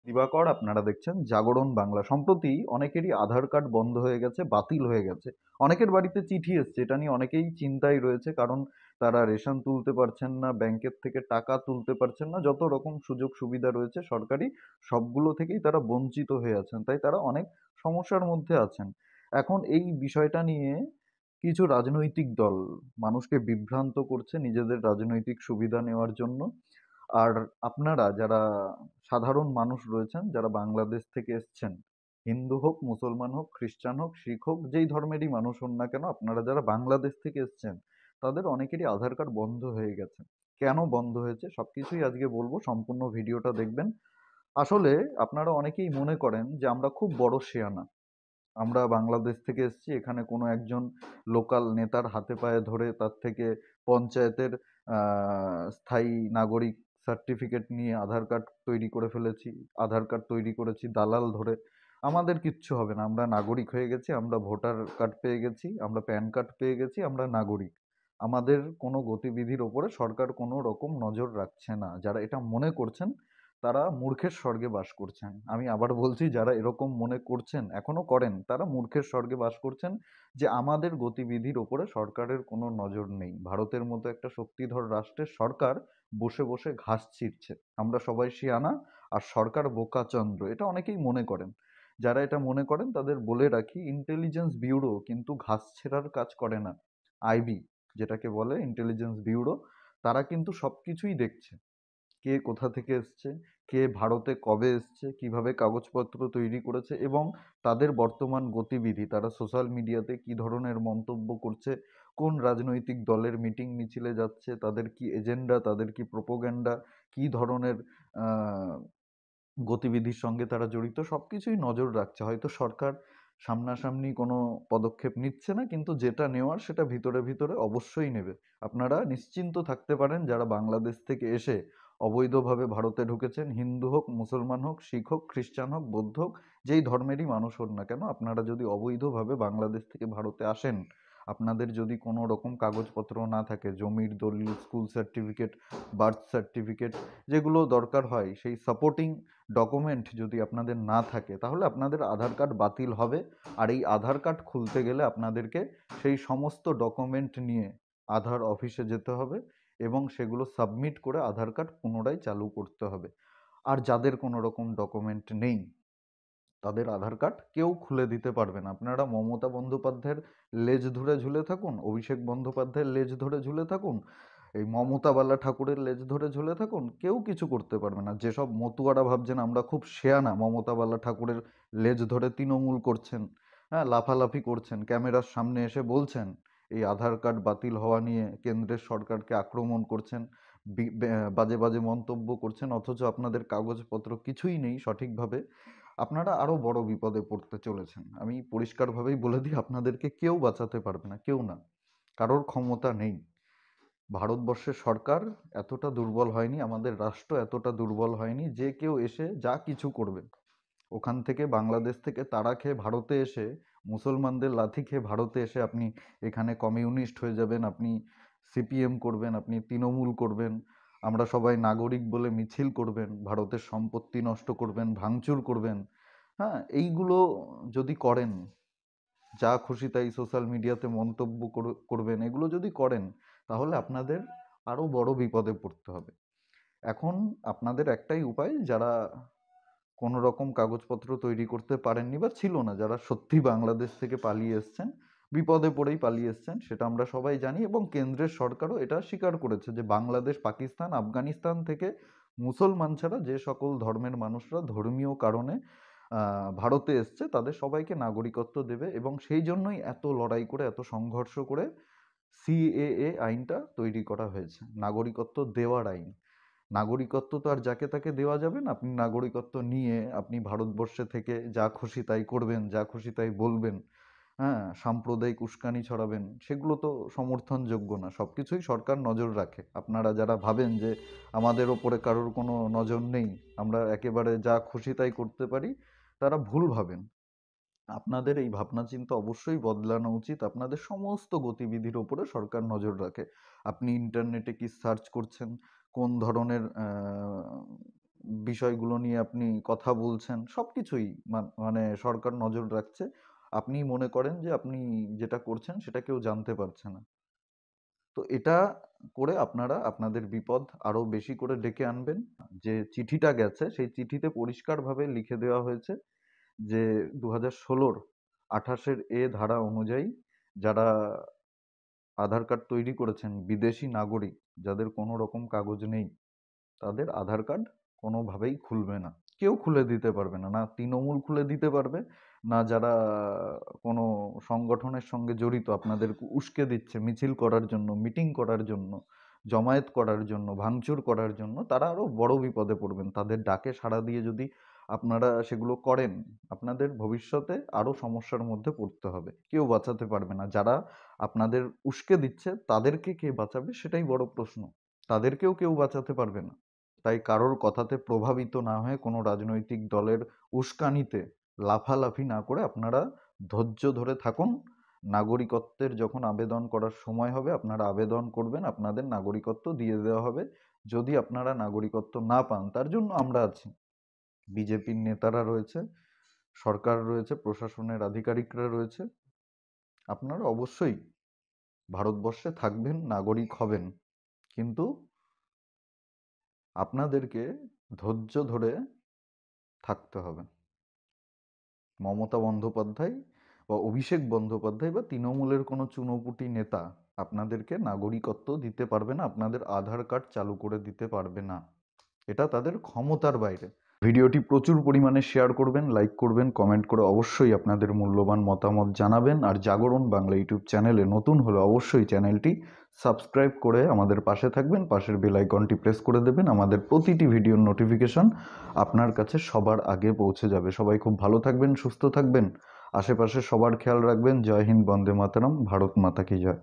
দিবাকর, আপনারা দেখছেন জাগরণ বাংলা। সম্প্রতি অনেকেরই আধার কার্ড বন্ধ হয়ে গেছে, বাতিল হয়ে গেছে। অনেকের বাড়িতে চিঠি এসছে, এটা নিয়ে অনেকেই চিন্তায় রয়েছে, কারণ তারা রেশন তুলতে পারছেন না, ব্যাংকের থেকে টাকা তুলতে পারছেন না, যত রকম সুযোগ সুবিধা রয়েছে সরকারি, সবগুলো থেকেই তারা বঞ্চিত হয়ে আছেন, তাই তারা অনেক সমস্যার মধ্যে আছেন। এখন এই বিষয়টা নিয়ে কিছু রাজনৈতিক দল মানুষকে বিভ্রান্ত করছে নিজেদের রাজনৈতিক সুবিধা নেওয়ার জন্য। আর আপনারা যারা সাধারণ মানুষ রয়েছেন, যারা বাংলাদেশ থেকে এসছেন, হিন্দু হোক, মুসলমান হোক, খ্রিস্টান হোক, শিখ হোক, যেই ধর্মেরই মানুষ হন না কেন, আপনারা যারা বাংলাদেশ থেকে এসছেন, তাদের অনেকেরই আধার কার্ড বন্ধ হয়ে গেছে। কেন বন্ধ হয়েছে সবকিছুই আজকে বলবো, সম্পূর্ণ ভিডিওটা দেখবেন। আসলে আপনারা অনেকেই মনে করেন যে আমরা খুব বড় শেয়ানা, আমরা বাংলাদেশ থেকে এসেছি, এখানে কোনো একজন লোকাল নেতার হাতে পায়ে ধরে তার থেকে পঞ্চায়েতের স্থায়ী নাগরিক সার্টিফিকেট নিয়ে আধার কার্ড তৈরি করে ফেলেছি, আধার কার্ড তৈরি করেছি দালাল ধরে। আমাদের কিচ্ছু হবে না, আমরা নাগরিক হয়ে গেছি, আমরা ভোটার কার্ড পেয়ে গেছি, আমরা প্যান কার্ড পেয়ে গেছি, আমরা নাগরিক। আমাদের কোনো গতিবিধির ওপরে সরকার কোনো রকম নজর রাখছে না। যারা এটা মনে করছেন তারা মূর্খের স্বর্গে বাস করছেন। আমি আবার বলছি, যারা এরকম মনে করছেন, এখনো করেন, তারা মূর্খের স্বর্গে বাস করছেন, যে আমাদের গতিবিধির ওপরে সরকারের কোনো নজর নেই। ভারতের মতো একটা শক্তিধর রাষ্ট্রের সরকার বসে বসে ঘাস ছিঁড়ছে, আমরা সবাই শিয়ানা আর সরকার বোকাচন্দ্র, এটা অনেকেই মনে করেন। যারা এটা মনে করেন তাদের বলে রাখি, ইন্টেলিজেন্স ব্যুরো কিন্তু ঘাস ছেঁড়ার কাজ করে না। আইবি, যেটাকে বলে ইন্টেলিজেন্স ব্যুরো, তারা কিন্তু সবকিছুই দেখছে। কে কোথা থেকে এসছে, কে ভারতে কবে এসছে, কিভাবে কাগজপত্র তৈরি করেছে, এবং তাদের বর্তমান গতিবিধি, তারা সোশ্যাল মিডিয়াতে কি ধরনের মন্তব্য করছে, কোন রাজনৈতিক দলের মিটিং মিছিলে যাচ্ছে, তাদের কি এজেন্ডা, তাদের কি প্রোপোগ্যান্ডা, কি ধরনের আহ, গতিবিধির সঙ্গে তারা জড়িত, সবকিছুই নজর রাখছে। হয়তো সরকার সামনাসামনি কোনো পদক্ষেপ নিচ্ছে না, কিন্তু যেটা নেওয়ার সেটা ভিতরে ভিতরে অবশ্যই নেবে। আপনারা নিশ্চিন্ত থাকতে পারেন, যারা বাংলাদেশ থেকে এসে অবৈধভাবে ভারতে ঢুকেছেন, হিন্দু হোক, মুসলমান হোক, শিখ হোক, খ্রিস্টান হোক, বৌদ্ধ হোক, যেই ধর্মেরই মানুষ হন না কেন, আপনারা যদি অবৈধভাবে বাংলাদেশ থেকে ভারতে আসেন, আপনাদের যদি কোনো রকম কাগজপত্র না থাকে, জমির দলিল, স্কুল সার্টিফিকেট, বার্থ সার্টিফিকেট, যেগুলো দরকার হয়, সেই সাপোর্টিং ডকুমেন্ট যদি আপনাদের না থাকে, তাহলে আপনাদের আধার কার্ড বাতিল হবে। আর এই আধার কার্ড খুলতে গেলে আপনাদেরকে সেই সমস্ত ডকুমেন্ট নিয়ে আধার অফিসে যেতে হবে, এবং সেগুলো সাবমিট করে আধার কার্ড পুনরায় চালু করতে হবে। আর যাদের কোনো রকম ডকুমেন্ট নেই, তাদের আধার কার্ড কেউ খুলে দিতে পারবে না। আপনারা মমতা বন্দ্যোপাধ্যায়ের লেজ ধরে ঝুলে থাকুন, অভিষেক বন্দ্যোপাধ্যায়ের লেজ ধরে ঝুলে থাকুন, এই মমতাবালা ঠাকুরের লেজ ধরে ঝুলে থাকুন, কেউ কিছু করতে পারবে না। যেসব মতুয়ারা ভাবছেন আমরা খুব শেয়ানা, মমতাবালা ঠাকুরের লেজ ধরে তৃণমূল করছেন, হ্যাঁ, লাফালাফি করছেন, ক্যামেরার সামনে এসে বলছেন এই আধার কার্ড বাতিল হওয়া নিয়ে কেন্দ্রের সরকারকে আক্রমণ করছেন, বাজে বাজে মন্তব্য করছেন, অথচ আপনাদের কাগজপত্র কিছুই নেই সঠিকভাবে, আপনারা আরো বড় বিপদে পড়তে চলেছেন। আমি পরিষ্কারভাবেই বলে দিই, আপনাদেরকে কেউ বাঁচাতে পারবে না, কেউ না, কারোর ক্ষমতা নেই। ভারতবর্ষের সরকার এতটা দুর্বল হয়নি, আমাদের রাষ্ট্র এতটা দুর্বল হয়নি যে কেউ এসে যা কিছু করবে। ওখান থেকে, বাংলাদেশ থেকে তাড়া খেয়ে ভারতে এসে, মুসলমানদের লাথি খেয়ে ভারতে এসে আপনি এখানে কমিউনিস্ট হয়ে যাবেন, আপনি সিপিএম করবেন, আপনি তৃণমূল করবেন, আমরা সবাই নাগরিক বলে মিছিল করবেন, ভারতের সম্পত্তি নষ্ট করবেন, ভাঙচুর করবেন, হ্যাঁ, এইগুলো যদি করেন, যা খুশি তাই সোশ্যাল মিডিয়াতে মন্তব্য করবেন, এগুলো যদি করেন, তাহলে আপনাদের আরো বড় বিপদে পড়তে হবে। এখন আপনাদের একটাই উপায়, যারা কোনো রকম কাগজপত্র তৈরি করতে পারেননি বা ছিল না, যারা সত্যি বাংলাদেশ থেকে পালিয়ে এসছেন, বিপদে পড়েই পালিয়ে এসছেন, সেটা আমরা সবাই জানি, এবং কেন্দ্রের সরকারও এটা স্বীকার করেছে যে বাংলাদেশ, পাকিস্তান, আফগানিস্তান থেকে মুসলমান ছাড়া যে সকল ধর্মের মানুষরা ধর্মীয় কারণে ভারতে এসছে, তাদের সবাইকে নাগরিকত্ব দেবে। এবং সেই জন্যই এত লড়াই করে, এত সংঘর্ষ করে সিএএ আইনটা তৈরি করা হয়েছে, নাগরিকত্ব দেওয়ার আইন। নাগরিকত্ব তো আর যাকে তাকে দেওয়া যাবে না। আপনি নাগরিকত্ব নিয়ে আপনি ভারতবর্ষে থেকে যা খুশি তাই করবেন, যা খুশি তাই বলবেন, হ্যাঁ, সাম্প্রদায়িক উস্কানি ছড়াবেন, সেগুলো তো সমর্থনযোগ্য না। সব কিছুই সরকার নজর রাখে। আপনারা যারা ভাবেন যে আমাদের ওপরে কারোর কোনো নজর নেই, আমরা একেবারে যা খুশি তাই করতে পারি, তারা ভুল ভাবেন। আপনাদের এই ভাবনা চিন্তা অবশ্যই বদলানো উচিত। আপনাদের সমস্ত গতিবিধির ওপরে সরকার নজর রাখে। আপনি ইন্টারনেটে কি সার্চ করছেন, কোন ধরনের বিষয়গুলো নিয়ে আপনি কথা বলছেন, সবকিছুই মানে সরকার নজর রাখছে। আপনি মনে করেন যে আপনি যেটা করছেন সেটা কেউ জানতে পারছে না। তো এটা করে আপনারা আপনাদের বিপদ আরো বেশি করে ডেকে আনবেন। যে চিঠিটা গেছে সেই চিঠিতে পরিষ্কারভাবে লিখে দেওয়া হয়েছে যে 2016-র 28-এর ধারা অনুযায়ী যারা আধার কার্ড তৈরি করেছেন বিদেশি নাগরিক, যাদের কোনো রকম কাগজ নেই, তাদের আধার কার্ড কোনোভাবেই খুলবে না। কেউ খুলে দিতে পারবে না। না তৃণমূল খুলে দিতে পারবে, না যারা কোনো সংগঠনের সঙ্গে জড়িত আপনাদেরকে উস্কে দিচ্ছে মিছিল করার জন্য, মিটিং করার জন্য, জমায়েত করার জন্য, ভাঙচুর করার জন্য, তারা আরো বড় বিপদে পড়বেন। তাদের ডাকে সাড়া দিয়ে যদি আপনারা সেগুলো করেন, আপনাদের ভবিষ্যতে আরো সমস্যার মধ্যে পড়তে হবে। কেউ বাঁচাতে পারবে না। যারা আপনাদের উস্কে দিচ্ছে তাদেরকে কে বাঁচাবে সেটাই বড় প্রশ্ন। তাদেরকেও কেউ বাঁচাতে পারবে না। তাই কারোর কথাতে প্রভাবিত না হয়ে কোনো রাজনৈতিক দলের উস্কানিতে লাফালাফি না করে আপনারা ধৈর্য ধরে থাকুন। নাগরিকত্বের যখন আবেদন করার সময় হবে আপনারা আবেদন করবেন, আপনাদের নাগরিকত্ব দিয়ে দেওয়া হবে। যদি আপনারা নাগরিকত্ব না পান, তার জন্য আমরা আছি। বিজেপির নেতারা রয়েছে, সরকার রয়েছে, প্রশাসনের আধিকারিকরা রয়েছে। আপনারা অবশ্যই ভারতবর্ষে থাকবেন, নাগরিক হবেন, কিন্তু আপনাদেরকে ধৈর্য ধরে থাকতে হবে। মমতা বন্দ্যোপাধ্যায় বা অভিষেক বন্দ্যোপাধ্যায় বা তৃণমূলের কোনো চুনোপুটি নেতা আপনাদেরকে নাগরিকত্ব দিতে পারবে না, আপনাদের আধার কার্ড চালু করে দিতে পারবে না। এটা তাদের ক্ষমতার বাইরে। ভিডিওটি প্রচুর পরিমাণে শেয়ার করবেন, লাইক করবেন, কমেন্ট করে অবশ্যই আপনাদের মূল্যবান মতামত জানাবেন। আর জাগরণ বাংলা ইউটিউব চ্যানেলে নতুন হলে অবশ্যই চ্যানেলটি সাবস্ক্রাইব করে আমাদের পাশে থাকবেন, পাশের বেল আইকনটি প্রেস করে দেবেন। আমাদের প্রতিটি ভিডিওর নোটিফিকেশন আপনার কাছে সবার আগে পৌঁছে যাবে। সবাই খুব ভালো থাকবেন, সুস্থ থাকবেন, আশেপাশে সবার খেয়াল রাখবেন। জয় হিন্দ, বন্দে মাতরম, ভারত মাতা কি জয়।